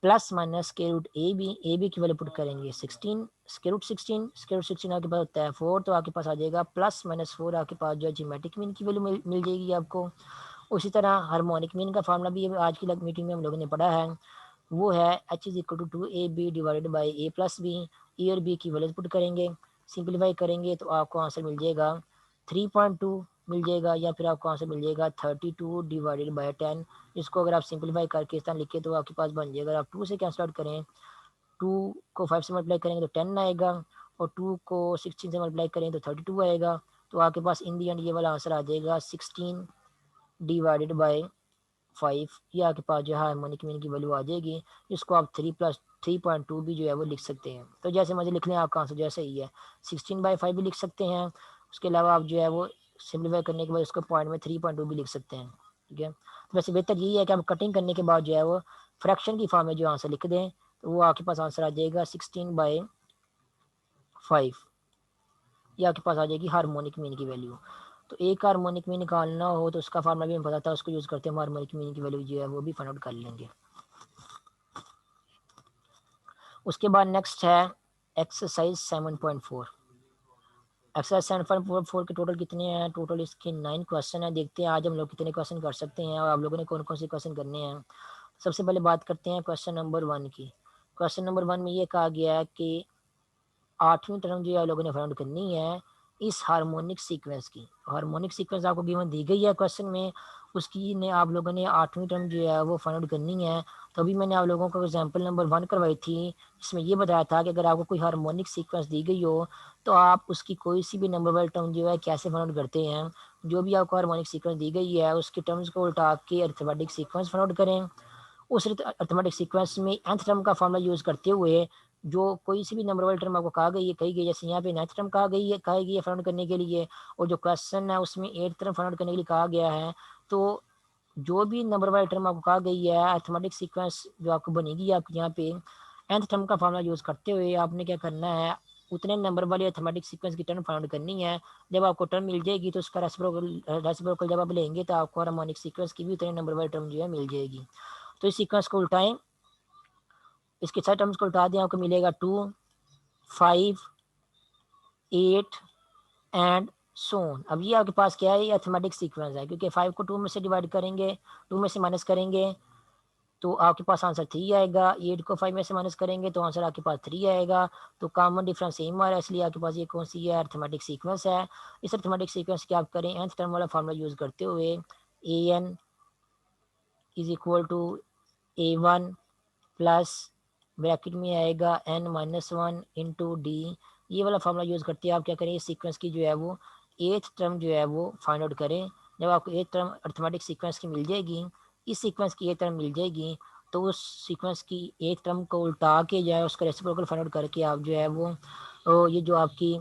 plus minus square root a b की वैल्यू पुट करेंगे 16, स्क्वायर रूट 16 आपके पास होता है 4, तो आपके पास आ जाएगा +-4 आपके पास जो है जीमेटिक मीन की वैल्यू मिल जाएगी आपको। उसी तरह हार्मोनिक मीन का फार्मूला भी आज की मीटिंग में हम लोगों ने पढ़ा है, वो है h is equal to 2ab divided by a plus b. A और बी की वैल्यूज पुट करेंगे, सिंप्लीफाई करेंगे तो आपको आंसर मिल जाएगा 3.2 मिल जाएगा, या फिर आपको आंसर मिल जाएगा 32 डिवाइडेड बाई 10। इसको अगर आप सिंप्लीफाई करके इस तरह लिखे तो आपके पास बन जाएगा। अगर आप 2 से कैंसिल आउट करें, 2 को 5 से मल्टीप्लाई करेंगे तो 10 आएगा, और 2 को 16 से मल्टीप्लाई करें तो 32 आएगा। तो आपके पास इन दी एंड ये वाला आंसर आ जाएगा 16 डिवाइडेड बाई 5। ये आपके पास जो है हार्मोनिक मीन की वैल्यू आ जाएगी, जिसको आप 3+3.2 भी जो है वो लिख सकते हैं। तो जैसे मुझे लिख लें आपका आंसर जो है सही है, 16/5 भी लिख सकते हैं। उसके अलावा आप जो है वो सिम्प्लीफाई करने के बाद उसको पॉइंट में 3.2 भी लिख सकते हैं। ठीक है, तो वैसे बेहतर यही है कि आप कटिंग करने के बाद जो है वो फ्रैक्शन की फॉर्म में जो आंसर लिख दें, तो वो आपके पास आंसर आ जाएगा 16/5। ये आपके पास आ जाएगी हार्मोनिक मीन की वैल्यू। तो एक हार्मोनिक मीन निकालना हो तो उसका फार्मूला भी हमें पता था, उसको यूज़ करते हैं, हार्मोनिक मीन की वैल्यू जो है वो भी फाइंड आउट कर लेंगे। उसके बाद नेक्स्ट है एक्सरसाइज 7.4। एक्सरसाइज 7.4 के टोटल कितने हैं, टोटल इसके 9 क्वेश्चन है। देखते हैं आज हम लोग कितने क्वेश्चन कर सकते हैं और आप लोगों ने कौन कौन से क्वेश्चन करने हैं। सबसे पहले बात करते हैं क्वेश्चन नंबर 1 की। क्वेश्चन नंबर 1 में ये कहा गया है कि 8वीं टर्म जो है आप लोगों ने फाइंड करनी है इस हार्मोनिक सीक्वेंस की। हार्मोनिक सीक्वेंस आपको गिवन दी गई है क्वेश्चन में, उसकी ने आप लोगों ने 8वीं टर्म जो है वो फाइंड करनी है। तो अभी मैंने आप लोगों को एग्जांपल नंबर 1 करवाई थी, इसमें ये बताया था कि अगर आपको कोई हार्मोनिक सीक्वेंस दी गई हो तो आप उसकी कोई सी भी नंबर वाली टर्म जो है कैसे फाइंड करते हैं। जो भी आपको हार्मोनिक सीक्वेंस दी गई है उसकी टर्म्स को उल्टा के अरिथमेटिक सीक्वेंस फाइंड करें। उस अरिथमेटिक सीक्वेंस में nth टर्म का फार्मूला यूज़ करते हुए जो कोई सी भी नंबर वाली टर्म आपको कहा गई है, कही गई, जैसे यहाँ पे 9th टर्म कहा गई है फाइंड करने के लिए, और जो क्वेश्चन है उसमें 8th टर्म फाइंड करने के लिए कहा गया है। तो जो भी नंबर वाली टर्म आपको कहा गई है अरिथमेटिक सीक्वेंस जो आपको बनेगी आपके यहाँ पे nth टर्म का फार्मूला यूज़ करते हुए आपने क्या करना है, उतने नंबर वाली अरिथमेटिक सीक्वेंस की टर्म फाइंड करनी है। जब आपको टर्म मिल जाएगी तो उसका रेसिप्रोकल जब आप लेंगे तो आपको हार्मोनिक सीक्वेंस की भी उतने नंबर वाली टर्म जो है मिल जाएगी। तो इस सीक्वेंस को उल्टाएं, इसके सारे टर्म्स को उल्टा दें, आपको मिलेगा 2, 5, 8 एंड सोन। अब ये आपके पास क्या है, ये अर्थमेटिक सीक्वेंस है, क्योंकि 5 को 2 में से डिवाइड करेंगे, 2 में से माइनस करेंगे तो आपके पास आंसर 3 आएगा, 8 को 5 में से माइनस करेंगे तो आंसर आपके पास 3 आएगा। तो कॉमन डिफरेंस सेम आ रहा है, इसलिए आपके पास ये कौन सी है, अर्थमेटिक सीक्वेंस है। इस अर्थमेटिक सीक्वेंस की आप करें nth टर्म वाला फार्मूला यूज करते हुए an is equal to a1 plus bracket में आएगा n minus one into d. ये वाला फार्मूला यूज़ करते हैं आप क्या करें, इस सीक्वेंस की जो है वो एथ टर्म जो है वो फाइंड आउट करें। जब आपको एथ टर्म अर्थमेटिक सीक्वेंस की मिल जाएगी, इस सीक्वेंस की एथ टर्म मिल जाएगी, तो उस सीक्वेंस की एथ टर्म को उल्टा के जो है उसका रेसिप्रोकल फाइंड आउट करके आप जो है वो ये जो आपकी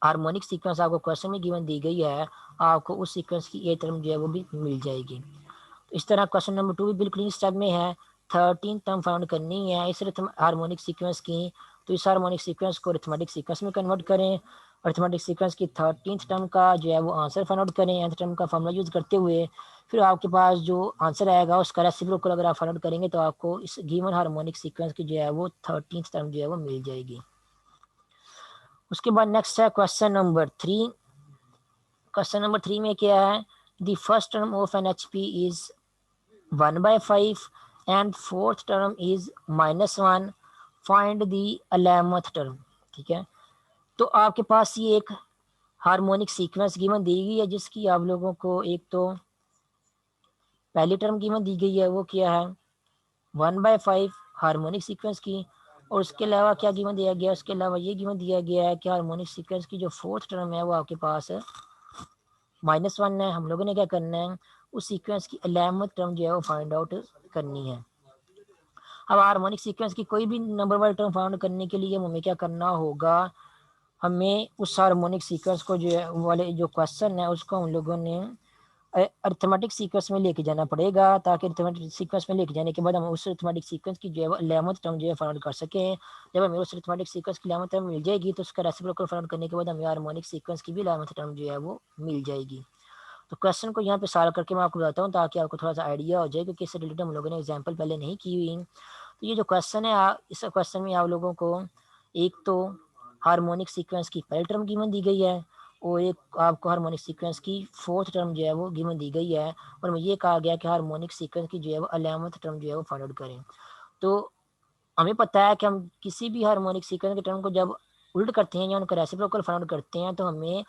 हार्मोनिक सीक्वेंस आपको क्वेश्चन में गिवन दी गई है, आपको उस सीक्वेंस की एथ टर्म जो है वो भी मिल जाएगी। इस तरह क्वेश्चन नंबर 2 भी बिल्कुल इस स्टेप में है, 13 टर्म फाउंड करनी है इस हार्मोनिक सीक्वेंस की। तो इस हार्मोनिक सीक्वेंस को अरिथमेटिक सीक्वेंस में कन्वर्ट करें, अरिथमेटिक सीक्वेंस की 13th टर्म का जो है वो आंसर फाइंड आउट करें nth टर्म का फॉर्मूला यूज करते हुए। फिर आपके पास जो आंसर आएगा उसका रेसिप्रोकल अगर आप फाइंड आउट करेंगे तो आपको इस गिवन हार्मोनिक सीक्वेंस की जो है वो 13th टर्म जो है वो मिल जाएगी। उसके बाद नेक्स्ट है क्वेश्चन नंबर 3। क्वेश्चन नंबर 3 में क्या है, the first term of an H P is 1/5 and fourth term is -1, find the 11th term। ठीक है, तो आपके पास ये एक हार्मोनिक सीक्वेंस गिवन दी गई है, जिसकी आप लोगों को एक तो पहली टर्म गिवन दी गई है वो क्या है 1/5 हार्मोनिक सीक्वेंस की, और उसके अलावा क्या गिवन दिया गया, उसके अलावा ये गिवन दिया गया है कि हार्मोनिक सीक्वेंस की जो फोर्थ टर्म है वो आपके पास -1 है। हम लोगों ने क्या करना है, उस सीक्वेंस की 11th टर्म जो है वो फाइंड आउट करनी है। अब हार्मोनिक सीक्वेंस की कोई भी नंबर वाली टर्म फाइंड करने के लिए हमें क्या करना होगा, हमें उस हार्मोनिक सीक्वेंस को जो है वाले जो क्वेश्चन है उसको हम लोगों ने अर्थमेटिक सीक्वेंस में लेके जाना पड़ेगा, ताकि अर्थमेटिक सीक्वेंस में लेके जाने के बाद हम उस अर्थमेटिक सीक्वेंस की जो है 11th टर्म जो है फाइंड कर सकें। जब हमें उस अर्थमेटिक सीक्वेंस की 11th टर्म मिल जाएगी तो उसका रेसिप्रोकल फाइंड करने के बाद हमें हार्मोनिक सीक्वेंस की भी 11th टर्म जो है वो मिल जाएगी। तो क्वेश्चन को यहाँ पे सॉल्व करके मैं आपको बताता हूँ ताकि आपको थोड़ा सा आइडिया हो जाए, क्योंकि इससे रिलेटेड हम लोगों ने एग्जाम्पल पहले नहीं की हुई। तो ये जो क्वेश्चन है इस क्वेश्चन में आप लोगों को एक तो हार्मोनिक सीक्वेंस की पहली टर्म गिवन दी गई है, और एक आपको हार्मोनिक सीक्वेंस की फोर्थ टर्म जो है वो गिवन दी गई है, और हमें ये कहा गया कि हार्मोनिक सीक्वेंस की जो है वो 11th टर्म जो है वो फाइंड आउट करें। तो हमें पता है कि हम किसी भी हार्मोनिक सीक्वेंस के टर्म को जब उल्ट करते हैं या उनका रेसिप्रोकल फाइंड आउट करते हैं तो हमें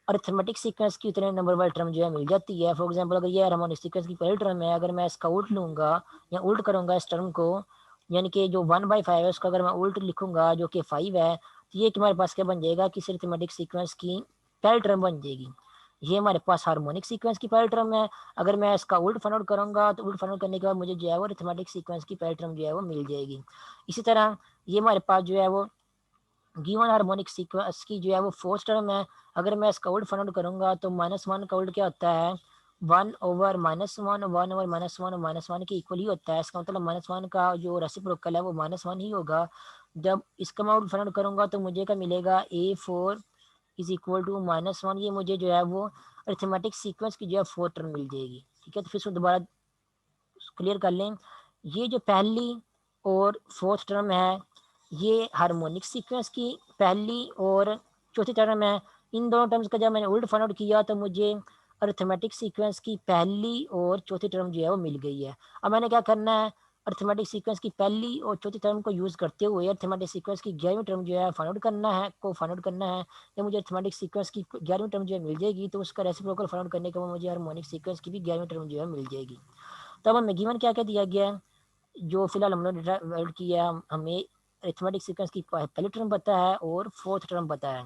अरिथमेटिक सीक्वेंस की उतने नंबर वाली टर्म जो है मिल जाती है। फॉर एग्जांपल अगर ये हार्मोनिक सीक्वेंस की पहली टर्म है, अगर मैं इसका उल्ट लूँगा या उल्ट करूँगा इस टर्म को, यानी कि जो 1/5 है उसका अगर मैं उल्ट लिखूँगा जो कि 5 है, तो ये हमारे पास क्या बन जाएगा कि अरिथमेटिक सीक्वेंस की पहली टर्म बन जाएगी। ये हमारे पास हार्मोनिक सीक्वेंस की पहली टर्म है। अगर मैं इसका उल्ट फाइंड आउट करूँगा तो उल्ट फाइंड आउट करने के बाद मुझे जो है वो अरिथमेटिक सीक्वेंस की पहली टर्म जो है वो मिल जाएगी। इसी तरह ये हमारे पास जो है वो गिवन हार्मोनिक सीक्वेंस की जो है वो फोर्थ टर्म है। अगर मैं इसका उल्ट फाइंड आउट करूँगा तो -1 का उल्ट क्या होता है 1/-1, 1/-1 और -1 के इक्वल ही होता है। इसका मतलब -1 का जो रेसिप्रोकल है वो -1 ही होगा। जब इसका मैं उल्ट फाइंड आउट करूँगा तो मुझे क्या मिलेगा A4 इज इक्वल टू -1। ये मुझे जो है वो अरिथमेटिक सीक्वेंस की जो है फोर्थ टर्म मिल जाएगी। ठीक है, तो फिर से दोबारा क्लियर कर लें, ये जो पहली और फोर्थ टर्म है ये हार्मोनिक सीक्वेंस की पहली और चौथी टर्म है। इन दोनों टर्म्स का जब मैंने उल्ट फाइंड आउट किया तो मुझे अरिथमेटिक सीक्वेंस की पहली और चौथी टर्म जो है वो मिल गई है। अब मैंने क्या करना है, अरिथमेटिक सीक्वेंस की पहली और चौथी टर्म को यूज़ करते हुए अरिथमेटिक सीक्वेंस की 11वीं टर्म जो है फाइंड आउट करना है फाइंड आउट करना है। जब मुझे अरिथमेटिक सीक्वेंस की 11वीं टर्म जो है मिल जाएगी तो उसका रेसिप्रोकल फाइंड आउट करने के बाद मुझे हार्मोनिक सीक्वेंस की भी 11वीं टर्म जो है मिल जाएगी। तब हमें गिवन क्या क्या दिया गया है, जो फिलहाल हम लोग वर्ड किया है, हमें अरिथमेटिक सीक्वेंस की पहली टर्म पता है और फोर्थ टर्म पता है।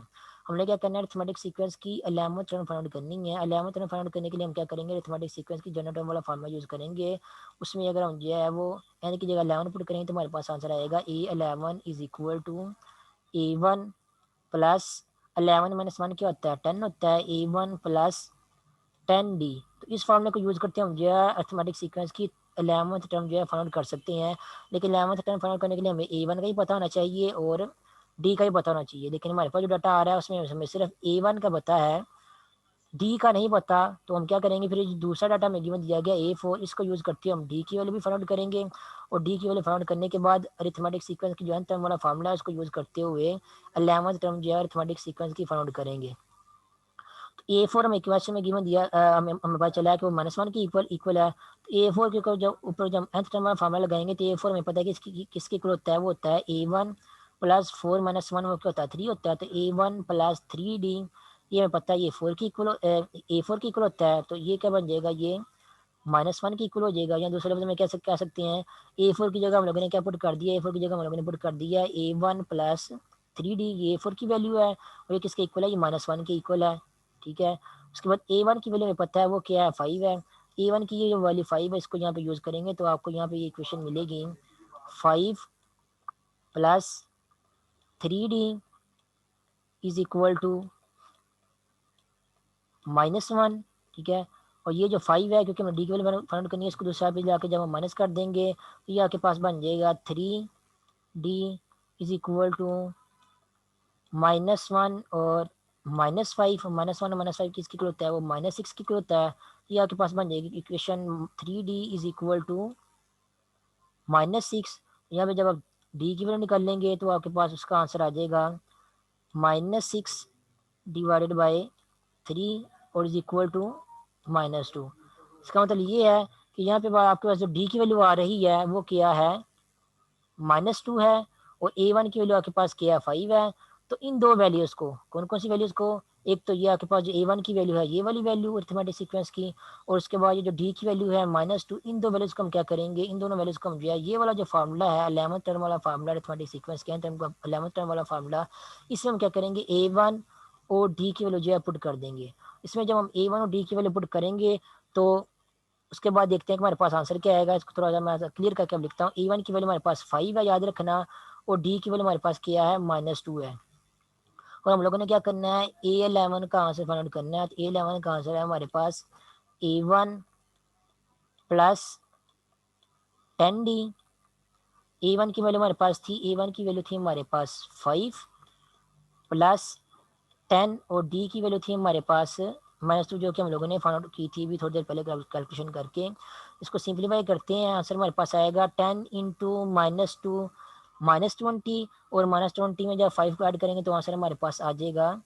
हमने क्या करना है, अरिथमेटिक सीक्वेंस की 11th टर्म फाइंड करनी है। 11th टर्म फाइंड करने के लिए हम क्या करेंगे, अरिथमेटिक सीक्वेंस की जनरल टर्म वाला फार्मूला यूज करेंगे। उसमें अगर हम जो है वो एन की जगह 11 पुट करेंगे तो हमारे पास आंसर आएगा A11 is equal to A1 plus 11 minus 1 क्या होता है 10 होता है, A1 प्लस 10D। तो इस फॉर्मूले को यूज़ करते हैं हम जो है अरिथमेटिक सीक्वेंस की 11th टर्म जो है फाइंड कर सकते हैं। लेकिन 11th टर्म फाइंड करने के लिए हमें A1 का ही पता होना चाहिए और D का ही पता होना चाहिए। लेकिन हमारे पास जो डाटा आ रहा है उसमें हमें सिर्फ A1 का पता है, डी का नहीं पता तो हम क्या करेंगे, फिर दूसरा डाटा हमें गिवन दिया गया A4, इसको यूज़ करते हुए हम डी की वैल्यू भी फाइंड आउट करेंगे, और डी की वैल्यू फाइंड आउट करने के बाद अरिथमेटिक सीक्वेंस की जो है टर्म वाला फार्मूला है उसको यूज़ करते हुए 11th टर्म जो है अरिथमेटिक सीक्वेंस की फाइंड आउट करेंगे। A4 हमें इक्वेशन में गिवन दिया, हमें पता चला है कि वो -1 के इक्वल इक्वल है। तो A4 के ऊपर जब nth टर्म वाला फार्मूला लगाएंगे तो A4 हमें पता है कि किसके इक्वल होता है, वो होता है A1 प्लस 4 माइनस 1 वो क्या होता है 3 होता है, तो A1 प्लस 3D ये हमें पता है ये A4 की इक्वल होता है, तो ये क्या बन जाएगा, ये -1 की इक्वल हो जाएगा। या दूसरे लफ्ज में कह सकते हैं A4 की जगह हम लोगों ने क्या पुट कर दिया, A4 की जगह हम लोगों ने पुट कर दिया A1 प्लस 3D, ये A4 की वैल्यू है और ये किसके इक्वल है, ये -1 के इक्वल है। ठीक है, उसके बाद A1 की वैल्यू हमें पता है वो क्या है 5 है। A1 की ये जो वैल्यू 5 है इसको यहाँ पे यूज़ करेंगे तो आपको यहाँ पे ये इक्वेशन मिलेगी 5 plus 3D is equal to -1। ठीक है, और ये जो 5 है क्योंकि हमें डी की वैल्यू फाइंड करनी है, इसको दूसरा पे जाके जब हम माइनस कर देंगे तो ये आपके पास बन जाएगा 3D इज इक्वल टू -1 और -5। -1 और -5 किसकी इक्वल होता है, वो -6 की इक्वल होता है। तो ये आपके पास बन जाएगी equation 3D is equal to -6। यहाँ पे जब आप डी की वैल्यू निकाल लेंगे तो आपके पास उसका आंसर आ जाएगा -6 डिवाइडेड बाई 3 और इज इक्वल टू -2। इसका मतलब ये है कि यहाँ पे आपके पास जो डी की वैल्यू आ रही है वो क्या है, -2 है, और A1 की वैल्यू आपके पास क्या है 5 है। तो इन दो वैल्यूज़ को, कौन कौन सी वैल्यूज़ को, एक तो ये आपके पास जो A1 की वैल्यू है ये वाली वैल्यू अरिथमेटिक सीक्वेंस की, और उसके बाद ये जो डी की वैल्यू है -2, इन दो वैल्यूज़ को हम क्या करेंगे, इन दोनों वैल्यूज़ को हम जो है ये वाला जो फार्मूला है 11th टर्म वाला फार्मूला अरिथमेटिक सीक्वेंस के टर्म का 11th टर्म वाला फार्मूला, इसमें हम क्या करेंगे A1 और डी की वैल्यू जो है पुट कर देंगे। इसमें जब हम A1 और डी की वैल्यू पुट करेंगे तो उसके बाद देखते हैं कि हमारे पास आंसर क्या आएगा। इसको थोड़ा सा मैं क्लियर करके अब लिखता हूँ। A1 की वैल्यू हमारे पास 5 है, याद रखना, और डी की वैल्यू हमारे पास क्या है -2 है। और हम लोगों ने क्या करना है, A11 का आंसर फाइंड आउट करना है। तो A11 का आंसर है हमारे पास A1 प्लस 10D। A1 की वैल्यू हमारे पास थी, A1 की वैल्यू थी हमारे पास 5 प्लस 10, और डी की वैल्यू थी हमारे पास -2 जो कि हम लोगों ने फाइंड आउट की थी भी थोड़ी देर पहले कैलकुलेशन करके। इसको सिंप्लीफाई करते हैं, आंसर हमारे पास आएगा 10 इंटू -2 -20, और -20 में जब 5 को ऐड करेंगे तो आंसर हमारे पास आ जाएगा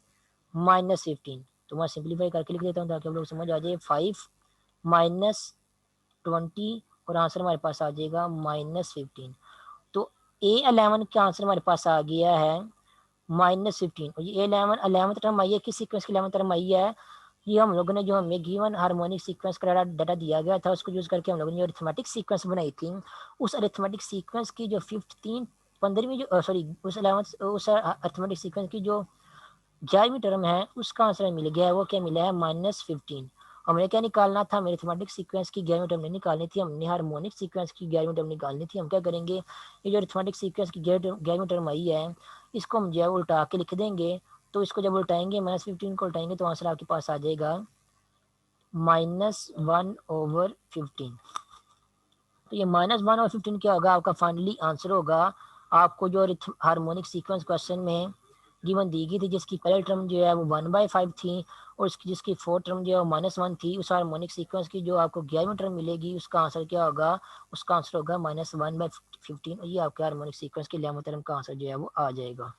-15। तो मैं सिंप्लीफाई करके लिख देता हूँ ताकि आप लोग समझ आ जाए। 5 -20 और आंसर हमारे पास आ जाएगा -15। तो A11 का आंसर हमारे पास आ गया है -15। और ये 11th टर्म आई है, किस सीक्वेंस की 11th टर्म आई है, ये हम लोगों ने जो हमें गिवन हार्मोनिक सीक्वेंस का डाटा दिया गया था उसको यूज़ करके हम लोगों ने जो अरिथमेटिक सीक्वेंस बनाई थी, उस अरिथमेटिक सीक्वेंस की जो 15वीं जो सॉरी उस 11th उस अरिथमेटिक सीक्वेंस की जो 11वीं टर्म है उसका आंसर मिल गया है। वो क्या मिला है, -15। हमें क्या निकालना था, मैथमेटिक सीक्वेंस की 11वीं टर्म नहीं निकालनी थी, हमने हार्मोनिक सीक्वेंस की 11वीं टर्म निकालनी थी। हम क्या करेंगे, ये जो अरिथमेटिक सीक्वेंस की 11वीं टर्म आई है इसको हम जो है उल्टा के लिख देंगे। तो इसको जब उल्टाएंगे -15 को उल्टाएंगे तो आंसर आपके पास आ जाएगा -1/15। तो ये -1/15 क्या होगा, आपका फाइनली आंसर होगा। आपको जो हार्मोनिक सीक्वेंस क्वेश्चन में गिवन दी गई थी जिसकी पहली टर्म जो है वो 1/5 थी और जिसकी फोर्थ टर्म जो है वो -1 थी, उस हार्मोनिक सीक्वेंस की जो आपको 11वीं टर्म मिलेगी उसका आंसर क्या होगा, उसका आंसर होगा -1/15। और ये आपके हार्मोनिक सीक्वेंस की 11वीं टर्म का आंसर जो है वो आ जाएगा।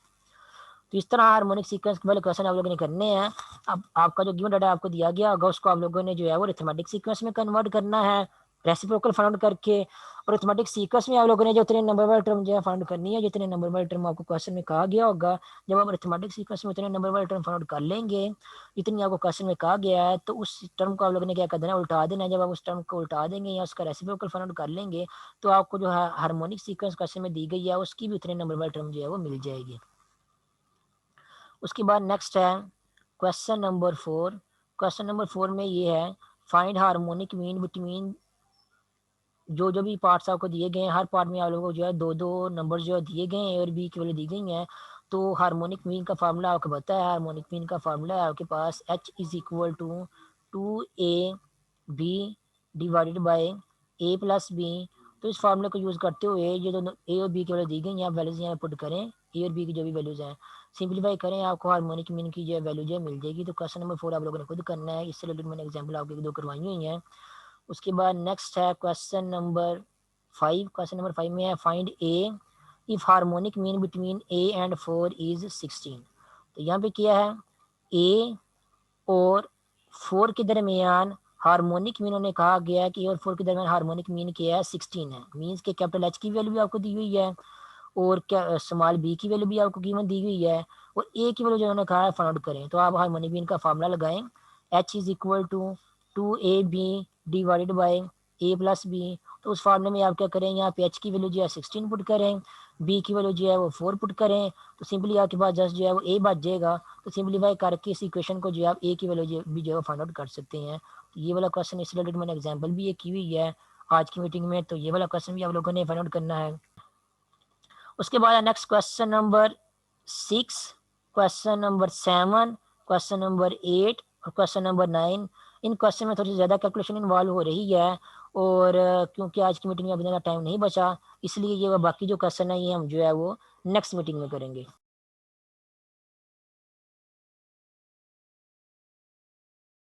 तो इस तरह हार्मोनिक सीक्वेंस के वाले क्वेश्चन आप लोगों ने करने हैं। अब आपका जो गिवन डाटा आपको दिया गया होगा उसको आप लोगों ने जो है वो अरिथमेटिक सीक्वेंस में कन्वर्ट करना है रेसिप्रोकल फाइंड आउट करके, और अरिथमेटिक सीक्वेंस में आप लोगों ने जो उतने नंबर वाली टर्म जो है फाइंड करनी है, जितने नंबर वाली टर्म आपको क्वेश्चन में कहा गया होगा, जब आप अरिथमेटिक सीक्वेंस में उतने नंबर वाली टर्म फाइंड आउट कर लेंगे जितनी आपको क्वेश्चन में कहा गया है, तो उस टर्म को आप लोगों ने क्या कर देना है, उल्टा देना है। जब आप उस टर्म को उल्टा देंगे या उसका रेसिप्रोकल फाइंड आउट कर लेंगे तो आपको जो है हार्मोनिक सीक्वेंस क्वेश्चन में दी गई है उसकी भी उतने नंबर वाली टर्म जो है वो मिल जाएगी। उसके बाद नेक्स्ट है क्वेश्चन नंबर 4। क्वेश्चन नंबर 4 में ये है, फाइंड हार्मोनिक मीन बिटवीन, जो जो भी पार्ट्स आपको दिए गए हैं हर पार्ट में आप लोगों को जो है दो दो नंबर जो है दिए गए हैं, ए और बी की वैल्यू दी गई हैं। तो हार्मोनिक मीन का फार्मूला आपको पता है, हार्मोनिक मीन का फार्मूला है आपके पास H is equal to 2AB divided by A plus b. तो इस फार्मूले को यूज़ करते हुए ये दोनों ए और बी की वैल्यू दी गई हैं, आप वैल्यूज यहाँ पुट करें, ए और बी की जो भी वैल्यूज हैं। सिंप्लीफाई करें, आपको हार्मोनिक मीन की जो है वैल्यू जो है मिल जाएगी। तो क्वेश्चन नंबर 4 आप लोगों ने खुद करना है, इससे रिलेटेड मैंने एग्जाम्पल आपके 2 करवाई हुई हैं। उसके बाद नेक्स्ट है क्वेश्चन नंबर 5। क्वेश्चन नंबर 5 में है find A if harmonic mean between A and 4 is 16। तो यहाँ पे क्या है, ए और 4 के दरमियान हार्मोनिक मीन उन्हें कहा गया है कि और 4 के दरमियान हार्मोनिक मीन क्या है, 16 है। मीन्स के कैपिटल एच की वैल्यू भी आपको दी हुई है और क्या स्मॉल बी की वैल्यू भी आपको कीमत दी हुई है और ए की वैल्यू जो उन्होंने कहा है फाइंड आउट करें। तो आप हार्मोनिक मीन का फार्मूला लगाएं, H is equal to a b divided by a plus b. तो उस फार्मूले में आप क्या करें, यहाँ पे एच की वैल्यू जो है 16 पुट करें, बी की वैल्यू जो है वो 4 पुट करें, तो सिंपली आपके पास जस्ट जो है वो ए बच जाएगा। तो सिंपलीफाई करके इस इक्वेशन को जो है आप ए की वैल्यू भी जो है फाइंड आउट कर सकते हैं। तो ये वाला क्वेश्चन इस रिलेटेड मैंने एग्जाम्पल भी ये की हुई है आज की मीटिंग में, तो ये वाला क्वेश्चन भी आप लोगों ने फाइंड आउट करना है। उसके बाद next question number 6, question number 7, question number 8 और क्वेश्चन नंबर 9। इन क्वेश्चन में थोड़ी ज़्यादा कैलकुलेशन इन्वॉल्व हो रही है और क्योंकि आज की मीटिंग में अभी ज़्यादा टाइम नहीं बचा, इसलिए ये बाकी जो क्वेश्चन है ये हम जो है वो नेक्स्ट मीटिंग में करेंगे।